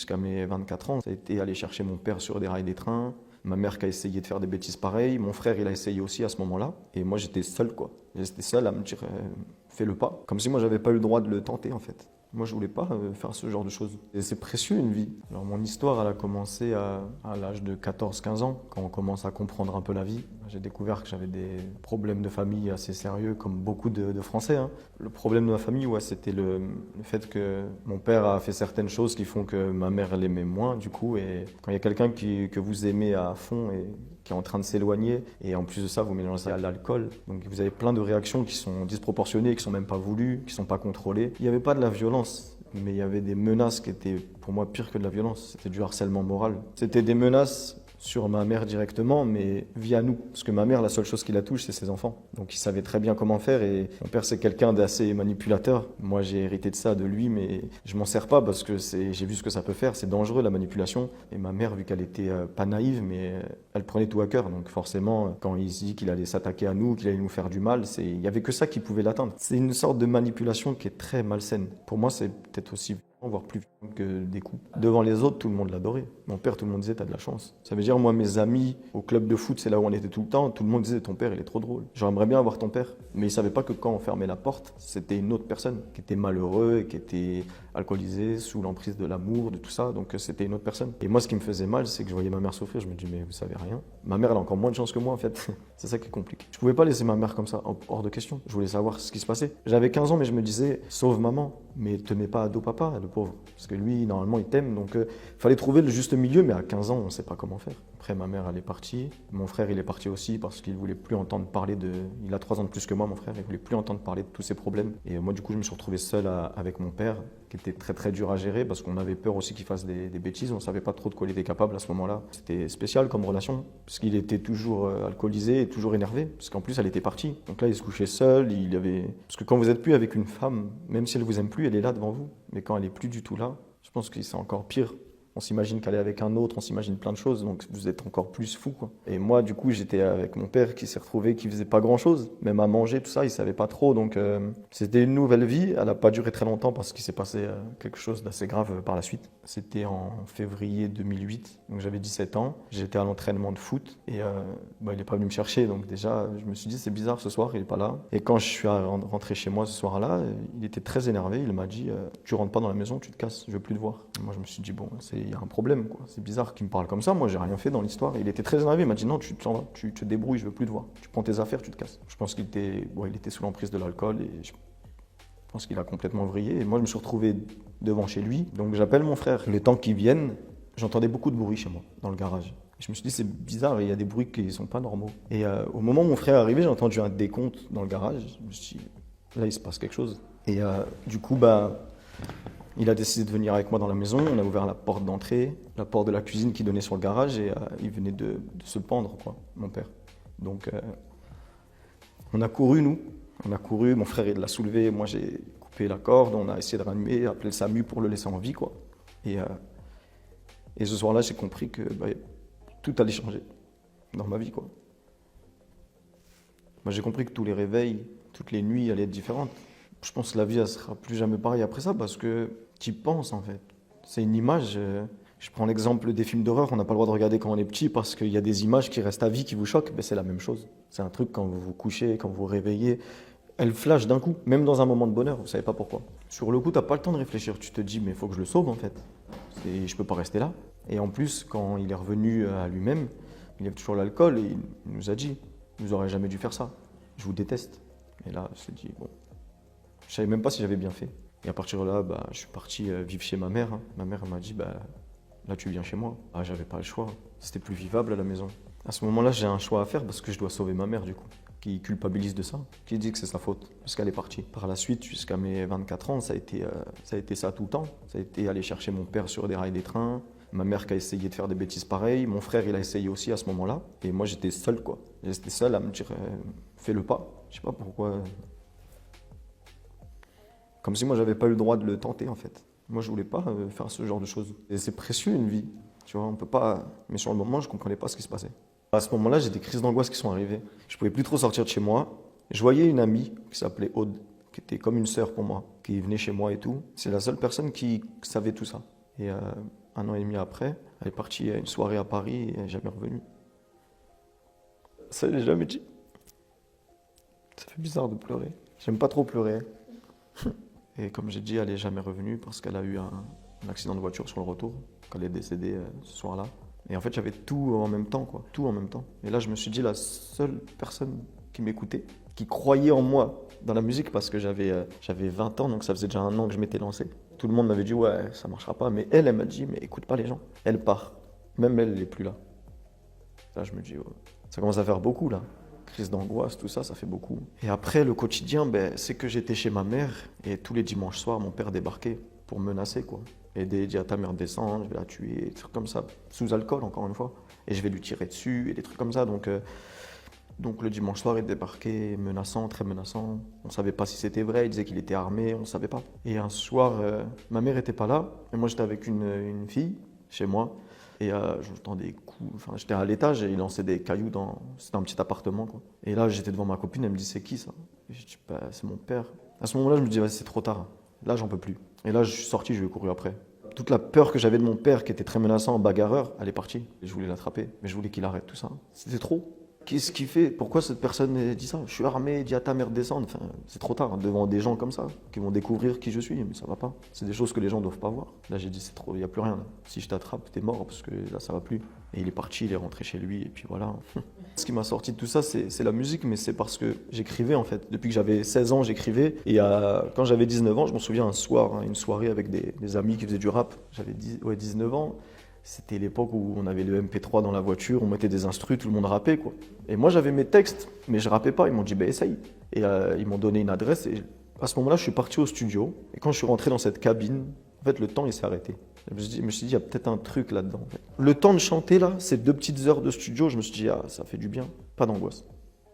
jusqu'à mes 24 ans, ça a été aller chercher mon père sur des rails des trains. Ma mère qui a essayé de faire des bêtises pareilles. Mon frère, il a essayé aussi à ce moment-là. Et moi, j'étais seul, quoi. J'étais seul à me dire, fais le pas. Comme si moi, j'avais pas eu le droit de le tenter, en fait. Moi, je voulais pas faire ce genre de choses. Et c'est précieux, une vie. Alors, mon histoire, elle a commencé à l'âge de 14-15 ans, quand on commence à comprendre un peu la vie. J'ai découvert que j'avais des problèmes de famille assez sérieux, comme beaucoup de Français, hein. Le problème de ma famille, ouais, c'était le fait que mon père a fait certaines choses qui font que ma mère l'aimait moins, du coup. Et quand il y a quelqu'un que vous aimez à fond et qui est en train de s'éloigner, et en plus de ça, vous mélangez ça à l'alcool. Donc vous avez plein de réactions qui sont disproportionnées, qui sont même pas voulues, qui sont pas contrôlées. Il n'y avait pas de la violence, mais il y avait des menaces qui étaient pour moi pires que de la violence. C'était du harcèlement moral. C'était des menaces sur ma mère directement, mais via nous. Parce que ma mère, la seule chose qui la touche, c'est ses enfants. Donc il savait très bien comment faire, et mon père, c'est quelqu'un d'assez manipulateur. Moi, j'ai hérité de ça de lui, mais je m'en sers pas parce que j'ai vu ce que ça peut faire. C'est dangereux, la manipulation. Et ma mère, vu qu'elle était pas naïve, mais elle prenait tout à cœur. Donc forcément, quand il se dit qu'il allait s'attaquer à nous, qu'il allait nous faire du mal, il y avait que ça qui pouvait l'atteindre. C'est une sorte de manipulation qui est très malsaine. Pour moi, c'est peut-être aussi voire plus que des coups. Devant les autres, tout le monde l'adorait. Mon père, tout le monde disait, t'as de la chance. Ça veut dire, moi, mes amis au club de foot, c'est là où on était tout le temps, tout le monde disait, ton père, il est trop drôle. J'aimerais bien avoir ton père. Mais ils savaient pas que quand on fermait la porte, c'était une autre personne qui était malheureux et qui était alcoolisé, sous l'emprise de l'amour, de tout ça. Donc c'était une autre personne. Et moi, ce qui me faisait mal, c'est que je voyais ma mère souffrir. Je me dis, mais vous savez rien. Ma mère, elle a encore moins de chance que moi, en fait. C'est ça qui est compliqué. Je pouvais pas laisser ma mère comme ça, hors de question. Je voulais savoir ce qui se passait. J'avais 15 ans, mais je me disais, sauve maman, mais te mets pas à dos papa, le pauvre. Parce que lui, normalement, il t'aime. Donc fallait trouver le juste milieu, mais à 15 ans, on sait pas comment faire. Après, ma mère, elle est partie. Mon frère, il est parti aussi parce qu'il voulait plus entendre parler de... Il a 3 ans de plus que moi, mon frère. Il voulait plus entendre parler de tous ses problèmes. Et moi, du coup, je me suis retrouvé seul avec mon père, qui était très très dur à gérer parce qu'on avait peur aussi qu'il fasse des bêtises. On savait pas trop de quoi il était capable à ce moment-là. C'était spécial comme relation parce qu'il était toujours alcoolisé et toujours énervé parce qu'en plus elle était partie. Donc là il se couchait seul, il avait... Parce que quand vous êtes plus avec une femme, même si elle vous aime plus, elle est là devant vous. Mais quand elle est plus du tout là, je pense que c'est encore pire. On s'imagine qu'elle est avec un autre, on s'imagine plein de choses, donc vous êtes encore plus fou, quoi. Et moi, du coup, j'étais avec mon père qui s'est retrouvé, qui faisait pas grand-chose, même à manger, tout ça, il savait pas trop. Donc c'était une nouvelle vie. Elle a pas duré très longtemps parce qu'il s'est passé quelque chose d'assez grave par la suite. C'était en février 2008, donc j'avais 17 ans. J'étais à l'entraînement de foot et il est pas venu me chercher. Donc déjà, je me suis dit, c'est bizarre, ce soir, il est pas là. Et quand je suis rentré chez moi ce soir-là, il était très énervé. Il m'a dit, tu rentres pas dans la maison, tu te casses, je veux plus te voir. Et moi, je me suis dit, bon, il y a un problème, quoi. C'est bizarre qu'il me parle comme ça. Moi, j'ai rien fait dans l'histoire. Il était très énervé. Il m'a dit non, tu t'en vas, tu te débrouilles, je veux plus te voir. Tu prends tes affaires, tu te casses. Je pense qu'il était, il était sous l'emprise de l'alcool et je pense qu'il a complètement vrillé. Et moi, je me suis retrouvé devant chez lui. Donc, j'appelle mon frère. Les temps qui viennent, j'entendais beaucoup de bruit chez moi, dans le garage. Et je me suis dit, c'est bizarre, il y a des bruits qui ne sont pas normaux. Et au moment où mon frère est arrivé, j'ai entendu un décompte dans le garage. Je me suis dit, là, il se passe quelque chose. Et du coup, il a décidé de venir avec moi dans la maison. On a ouvert la porte d'entrée, la porte de la cuisine qui donnait sur le garage et il venait de se pendre, quoi, mon père. Donc, on a couru, nous. On a couru, mon frère, il l'a soulevé. Moi, j'ai coupé la corde. On a essayé de ranimer, appelé le SAMU pour le laisser en vie, quoi. Et ce soir-là, j'ai compris que tout allait changer dans ma vie, quoi. Moi, j'ai compris que tous les réveils, toutes les nuits allaient être différentes. Je pense que la vie, elle sera plus jamais pareille après ça parce que tu y penses, en fait. C'est une image. Je prends l'exemple des films d'horreur, on n'a pas le droit de regarder quand on est petit parce qu'il y a des images qui restent à vie, qui vous choquent. Ben, c'est la même chose. C'est un truc quand vous vous couchez, quand vous vous réveillez. Elle flash d'un coup, même dans un moment de bonheur, vous ne savez pas pourquoi. Sur le coup, tu n'as pas le temps de réfléchir. Tu te dis, mais il faut que je le sauve, en fait. Je ne peux pas rester là. Et en plus, quand il est revenu à lui-même, il avait toujours l'alcool et il nous a dit, vous n'aurez jamais dû faire ça. Je vous déteste. Et là, je me suis dit, bon. Je savais même pas si j'avais bien fait. Et à partir de là, je suis parti vivre chez ma mère. Ma mère m'a dit, là tu viens chez moi. Ah, j'avais pas le choix. C'était plus vivable à la maison. À ce moment-là, j'ai un choix à faire parce que je dois sauver ma mère du coup, qui culpabilise de ça, qui dit que c'est sa faute parce qu'elle est partie. Par la suite, jusqu'à mes 24 ans, ça a été ça tout le temps. Ça a été aller chercher mon père sur des rails des trains. Ma mère qui a essayé de faire des bêtises pareilles. Mon frère, il a essayé aussi à ce moment-là. Et moi, j'étais seul, quoi. J'étais seul à me dire, fais le pas. Je sais pas pourquoi. Comme si moi, j'avais pas eu le droit de le tenter, en fait. Moi, je voulais pas faire ce genre de choses. Et c'est précieux, une vie. Tu vois, on peut pas... Mais sur le moment, je comprenais pas ce qui se passait. À ce moment-là, j'ai des crises d'angoisse qui sont arrivées. Je pouvais plus trop sortir de chez moi. Je voyais une amie qui s'appelait Aude, qui était comme une sœur pour moi, qui venait chez moi et tout. C'est la seule personne qui savait tout ça. Et 1 an et demi après, elle est partie à une soirée à Paris et elle n'est jamais revenue. Ça, je l'ai jamais dit. Ça fait bizarre de pleurer. J'aime pas trop pleurer. Et comme j'ai dit, elle n'est jamais revenue parce qu'elle a eu un accident de voiture sur le retour, qu'elle est décédée ce soir-là. Et en fait, j'avais tout en même temps, quoi. Tout en même temps. Et là, je me suis dit, la seule personne qui m'écoutait, qui croyait en moi dans la musique, parce que j'avais 20 ans, donc ça faisait déjà 1 an que je m'étais lancé. Tout le monde m'avait dit, ouais, ça marchera pas. Mais elle m'a dit, mais écoute pas les gens. Elle part. Même elle n'est plus là. Là, je me dis, ouais, ça commence à faire beaucoup, là. Crise d'angoisse, tout ça, ça fait beaucoup. Et après, le quotidien, c'est que j'étais chez ma mère et tous les dimanches soirs, mon père débarquait pour me menacer, quoi. Et dit à ta mère descendre, je vais la tuer, des trucs comme ça, sous alcool encore une fois. Et je vais lui tirer dessus et des trucs comme ça. Donc le dimanche soir, il débarquait menaçant, très menaçant. On ne savait pas si c'était vrai, il disait qu'il était armé, on ne savait pas. Et un soir, ma mère n'était pas là, et moi j'étais avec une fille chez moi. Et j'entends des coups, enfin j'étais à l'étage et il lançait des cailloux c'était un petit appartement, quoi. Et là j'étais devant ma copine, elle me dit c'est qui ça? Et je dis c'est mon père. À ce moment-là je me dis c'est trop tard, là j'en peux plus. Et là je suis sorti, je lui ai couru après. Toute la peur que j'avais de mon père qui était très menaçant, bagarreur, elle est partie. Et je voulais l'attraper, mais je voulais qu'il arrête tout ça. C'était trop. Qu'est-ce qu'il fait? Pourquoi cette personne dit ça? Je suis armé, dis à ta mère de descendre. Enfin, c'est trop tard, devant des gens comme ça, qui vont découvrir qui je suis, mais ça va pas. C'est des choses que les gens doivent pas voir. Là, j'ai dit, c'est trop, il n'y a plus rien. Là. Si je t'attrape, t'es mort, parce que là, ça va plus. Et il est parti, il est rentré chez lui, et puis voilà. Ce qui m'a sorti de tout ça, c'est la musique, mais c'est parce que j'écrivais, en fait. Depuis que j'avais 16 ans, j'écrivais. Et quand j'avais 19 ans, je m'en souviens, un soir, une soirée avec des amis qui faisaient du rap. J'avais 19 ans. C'était l'époque où on avait le MP3 dans la voiture, on mettait des instrus, tout le monde rappait, quoi. Et moi j'avais mes textes, mais je rappais pas, ils m'ont dit essaye. Et ils m'ont donné une adresse et à ce moment-là je suis parti au studio. Et quand je suis rentré dans cette cabine, en fait le temps il s'est arrêté. Je me suis dit il y a peut-être un truc là-dedans. En fait. Le temps de chanter là, ces 2 petites heures de studio, je me suis dit ça fait du bien, pas d'angoisse.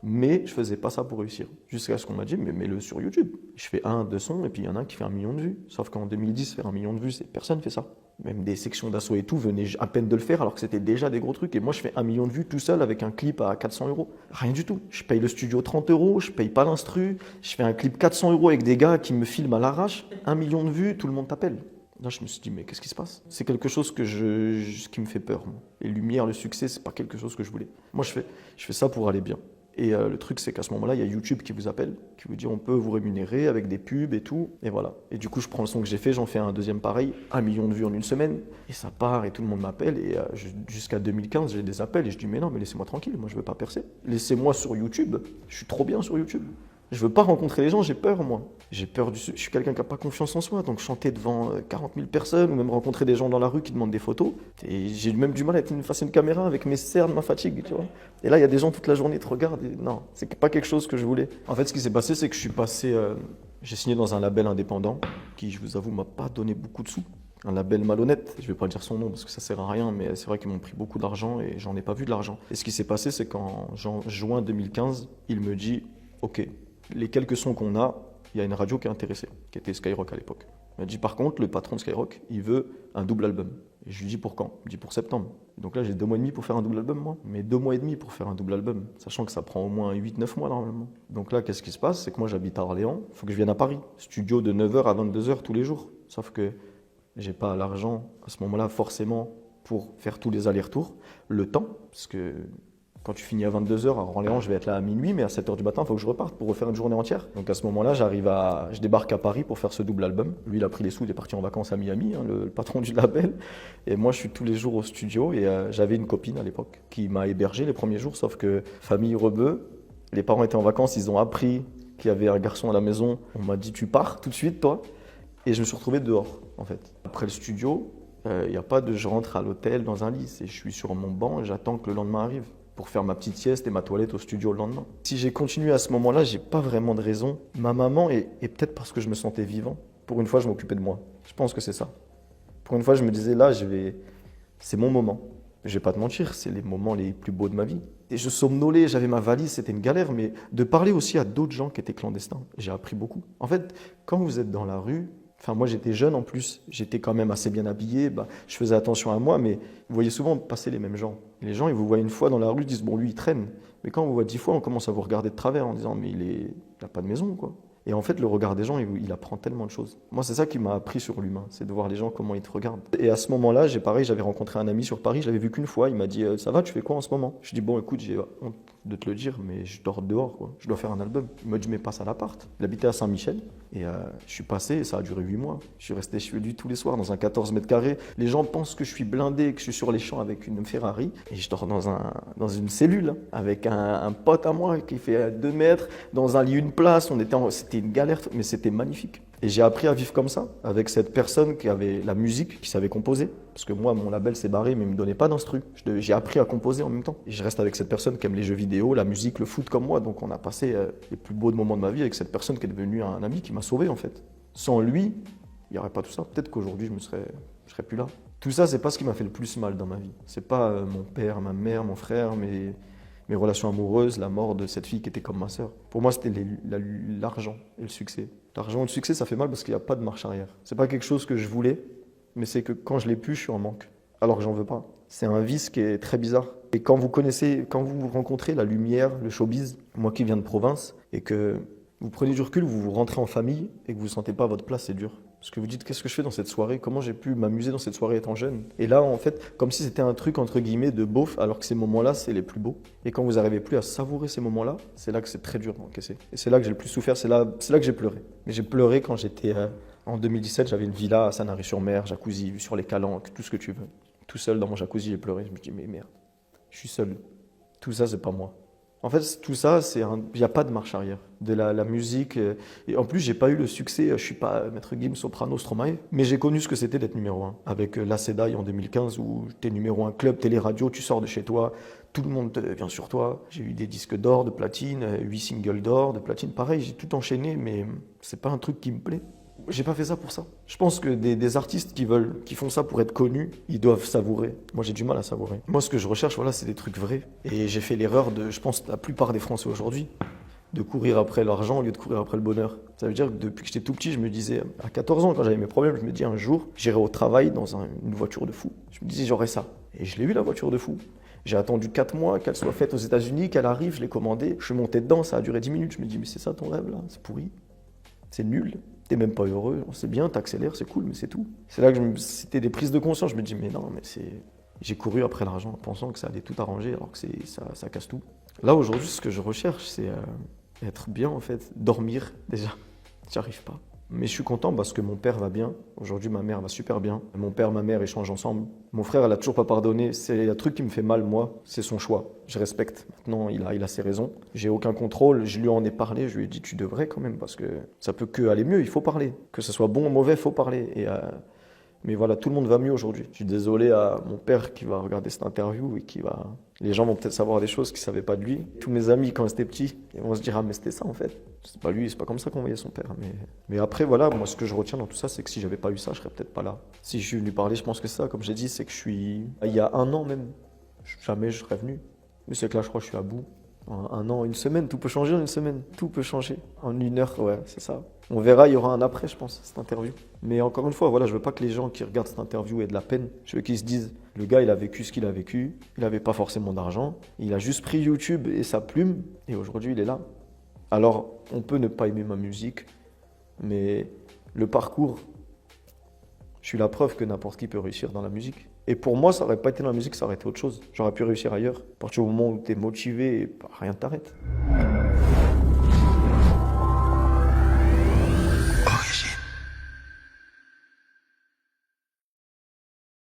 Mais je faisais pas ça pour réussir. Jusqu'à ce qu'on m'a dit, mais mets-le sur YouTube. Je fais 2 sons et puis il y en a un qui fait 1 million de vues. Sauf qu'en 2010, faire 1 million de vues, personne ne fait ça. Même des sections d'assaut et tout venaient à peine de le faire alors que c'était déjà des gros trucs. Et moi, je fais 1 million de vues tout seul avec un clip à 400 €. Rien du tout. Je paye le studio 30 €, je paye pas l'instru. Je fais un clip 400 € avec des gars qui me filment à l'arrache. 1 million de vues, tout le monde t'appelle. Là, je me suis dit, mais qu'est-ce qui se passe? C'est quelque chose qui me fait peur. Moi. Les lumières, le succès, c'est pas quelque chose que je voulais. Moi, je fais ça pour aller bien. Et le truc, c'est qu'à ce moment-là, il y a YouTube qui vous appelle, qui vous dit on peut vous rémunérer avec des pubs et tout. Et voilà. Et du coup, je prends le son que j'ai fait, j'en fais un deuxième pareil, 1 million de vues en une semaine. Et ça part et tout le monde m'appelle. Et jusqu'à 2015, j'ai des appels et je dis mais non, mais laissez-moi tranquille, moi je veux pas percer. Laissez-moi sur YouTube, je suis trop bien sur YouTube. Je veux pas rencontrer les gens, j'ai peur moi. J'ai peur je suis quelqu'un qui n'a pas confiance en soi, donc chanter devant 40 000 personnes ou même rencontrer des gens dans la rue qui demandent des photos. Et j'ai même du mal à être face à une caméra avec mes cernes, ma fatigue, tu vois. Et là, il y a des gens toute la journée qui te regardent. Et non, c'est pas quelque chose que je voulais. En fait, ce qui s'est passé, c'est que je suis passé, j'ai signé dans un label indépendant qui, je vous avoue, m'a pas donné beaucoup de sous. Un label malhonnête, je vais pas dire son nom parce que ça sert à rien, mais c'est vrai qu'ils m'ont pris beaucoup d'argent et j'en ai pas vu de l'argent. Et ce qui s'est passé, c'est qu'en juin 2015, il me dit, ok, les quelques sons qu'on a, il y a une radio qui est intéressée, qui était Skyrock à l'époque. Il m'a dit par contre, le patron de Skyrock, il veut un double album. Et je lui dis pour quand? Il me dit pour septembre. Donc là, j'ai 2 mois et demi pour faire un double album, moi. Mais 2 mois et demi pour faire un double album, sachant que ça prend au moins 8-9 mois normalement. Donc là, qu'est-ce qui se passe? C'est que moi, j'habite à Orléans, il faut que je vienne à Paris. Studio de 9h à 22h tous les jours. Sauf que j'ai pas l'argent à ce moment-là forcément pour faire tous les allers-retours. Le temps, parce que quand tu finis à 22h, à Orléans, je vais être là à minuit, mais à 7h du matin, il faut que je reparte pour refaire une journée entière. Donc à ce moment-là, je débarque à Paris pour faire ce double album. Lui, il a pris les sous, il est parti en vacances à Miami, le patron du label. Et moi, je suis tous les jours au studio et j'avais une copine à l'époque qui m'a hébergé les premiers jours, sauf que famille rebeu, les parents étaient en vacances, ils ont appris qu'il y avait un garçon à la maison. On m'a dit, tu pars tout de suite, toi. Et je me suis retrouvé dehors, en fait. Après le studio, il n'y a pas de je rentre à l'hôtel dans un lit. Je suis sur mon banc et j'attends que le lendemain arrive pour faire ma petite sieste et ma toilette au studio le lendemain. Si j'ai continué à ce moment-là, j'ai pas vraiment de raison. Ma maman, et peut-être parce que je me sentais vivant, pour une fois, je m'occupais de moi. Je pense que c'est ça. Pour une fois, je me disais, là, c'est mon moment. Je vais pas te mentir, c'est les moments les plus beaux de ma vie. Et je somnolais, j'avais ma valise, c'était une galère, mais de parler aussi à d'autres gens qui étaient clandestins, j'ai appris beaucoup. En fait, quand vous êtes dans la rue, enfin moi j'étais jeune en plus, j'étais quand même assez bien habillé, je faisais attention à moi, mais vous voyez souvent passer les mêmes gens. Et les gens, ils vous voient une fois dans la rue, ils disent, bon lui il traîne. Mais quand on vous voit 10 fois, on commence à vous regarder de travers en disant, mais il n'a pas de maison quoi. Et en fait, le regard des gens, il apprend tellement de choses. Moi, c'est ça qui m'a appris sur l'humain, c'est de voir les gens, comment ils te regardent. Et à ce moment-là, j'avais rencontré un ami sur Paris, je l'avais vu qu'une fois, il m'a dit ça va, tu fais quoi en ce moment? Je dis bon, écoute, j'ai honte de te le dire, mais je dors dehors, quoi. Je dois faire un album. Il m'a dit mais passe à l'appart. Il habitait à Saint-Michel, et je suis passé, et ça a duré 8 mois. Je suis venu tous les soirs dans un 14 mètres carrés. Les gens pensent que je suis blindé, que je suis sur les champs avec une Ferrari, et je dors dans une cellule, hein, avec un pote à moi qui fait 2 mètres, dans un lit, une place, c'était une galère, mais c'était magnifique. Et j'ai appris à vivre comme ça, avec cette personne qui avait la musique, qui savait composer. Parce que moi, mon label s'est barré, mais il ne me donnait pas d'instru. J'ai appris à composer en même temps. Et je reste avec cette personne qui aime les jeux vidéo, la musique, le foot comme moi. Donc on a passé les plus beaux moments de ma vie avec cette personne qui est devenue un ami qui m'a sauvé en fait. Sans lui, il n'y aurait pas tout ça. Peut-être qu'aujourd'hui, je serais plus là. Tout ça, c'est pas ce qui m'a fait le plus mal dans ma vie. C'est pas mon père, ma mère, mon frère, mes relations amoureuses, la mort de cette fille qui était comme ma sœur. Pour moi, c'était l'argent et le succès. L'argent et le succès, ça fait mal parce qu'il n'y a pas de marche arrière. C'est pas quelque chose que je voulais, mais c'est que quand je l'ai plus, je suis en manque. Alors que j'en veux pas. C'est un vice qui est très bizarre. Et quand vous rencontrez la lumière, le showbiz, moi qui viens de province, et que vous prenez du recul, vous rentrez en famille et que vous ne sentez pas votre place, c'est dur. Parce que vous dites, qu'est-ce que je fais dans cette soirée? Comment j'ai pu m'amuser dans cette soirée étant jeune? Et là, en fait, comme si c'était un truc, entre guillemets, de beauf, alors que ces moments-là, c'est les plus beaux. Et quand vous n'arrivez plus à savourer ces moments-là, c'est là que c'est très dur d'encaisser. Et c'est là que j'ai le plus souffert, c'est là que j'ai pleuré. Mais j'ai pleuré quand j'étais... en 2017, j'avais une villa à Sanary-sur-Mer, jacuzzi, vue sur les Calanques, tout ce que tu veux. Tout seul dans mon jacuzzi, j'ai pleuré. Je me dis, mais merde, je suis seul. Tout ça, c'est pas moi. En fait, tout ça, il n'y a pas de marche arrière. De la musique. Et en plus, j'ai pas eu le succès. Je suis pas Maître Gims, Soprano, Stromae. Mais j'ai connu ce que c'était d'être numéro 1. Avec La Cédaille en 2015, où tu es numéro 1 club, télé-radio, tu sors de chez toi, tout le monde vient sur toi. J'ai eu des disques d'or, de platine, 8 singles d'or, de platine. Pareil, j'ai tout enchaîné, mais c'est pas un truc qui me plaît. J'ai pas fait ça pour ça. Je pense que des artistes qui font ça pour être connus, ils doivent savourer. Moi, j'ai du mal à savourer. Moi, ce que je recherche, voilà, c'est des trucs vrais. Et j'ai fait l'erreur je pense, la plupart des Français aujourd'hui, de courir après l'argent au lieu de courir après le bonheur. Ça veut dire que depuis que j'étais tout petit, je me disais, à 14 ans, quand j'avais mes problèmes, je me dis un jour, j'irai au travail dans une voiture de fou. Je me disais, j'aurai ça. Et je l'ai eu, la voiture de fou. J'ai attendu 4 mois qu'elle soit faite aux États-Unis, qu'elle arrive, je l'ai commandée. Je suis monté dedans, ça a duré 10 minutes. Je me dis, mais c'est ça ton rêve là? C'est pourri. C'est nul. T'es même pas heureux, c'est bien, t'accélères, c'est cool, mais c'est tout. C'est là que c'était des prises de conscience, je me dis mais non, mais j'ai couru après l'argent, pensant que ça allait tout arranger, alors que ça casse tout. Là aujourd'hui, ce que je recherche, c'est être bien en fait, dormir déjà, j'y arrive pas. Mais je suis content parce que mon père va bien. Aujourd'hui, ma mère va super bien. Mon père, ma mère échangent ensemble. Mon frère, elle a toujours pas pardonné. C'est un truc qui me fait mal, moi. C'est son choix. Je respecte. Maintenant, il a ses raisons. J'ai aucun contrôle. Je lui en ai parlé. Je lui ai dit, tu devrais quand même parce que ça peut que aller mieux. Il faut parler. Que ce soit bon ou mauvais, il faut parler. Mais voilà, tout le monde va mieux aujourd'hui. Je suis désolé à mon père qui va regarder cette interview et les gens vont peut-être savoir des choses qu'ils ne savaient pas de lui. Tous mes amis, quand c'était petit, ils vont se dire, ah mais c'était ça en fait. C'est pas lui, c'est pas comme ça qu'on voyait son père. Mais après, voilà, moi ce que je retiens dans tout ça, c'est que si j'avais pas eu ça, je serais peut-être pas là. Si je suis venu parler, je pense que c'est ça, comme j'ai dit, c'est que il y a 1 an même, jamais je serais venu. Mais c'est que là, je crois que je suis à bout. En 1 an, 1 semaine, tout peut changer en 1 semaine. Tout peut changer. En 1 heure, ouais, c'est ça. On verra, il y aura un après, je pense, cette interview. Mais encore une fois, voilà, je veux pas que les gens qui regardent cette interview aient de la peine. Je veux qu'ils se disent, le gars, il a vécu ce qu'il a vécu. Il n'avait pas forcément d'argent. Il a juste pris YouTube et sa plume. Et aujourd'hui, il est là. Alors, on peut ne pas aimer ma musique, mais le parcours, je suis la preuve que n'importe qui peut réussir dans la musique. Et pour moi, ça n'aurait pas été dans la musique, ça aurait été autre chose. J'aurais pu réussir ailleurs. À partir du moment où tu es motivé, rien ne t'arrête.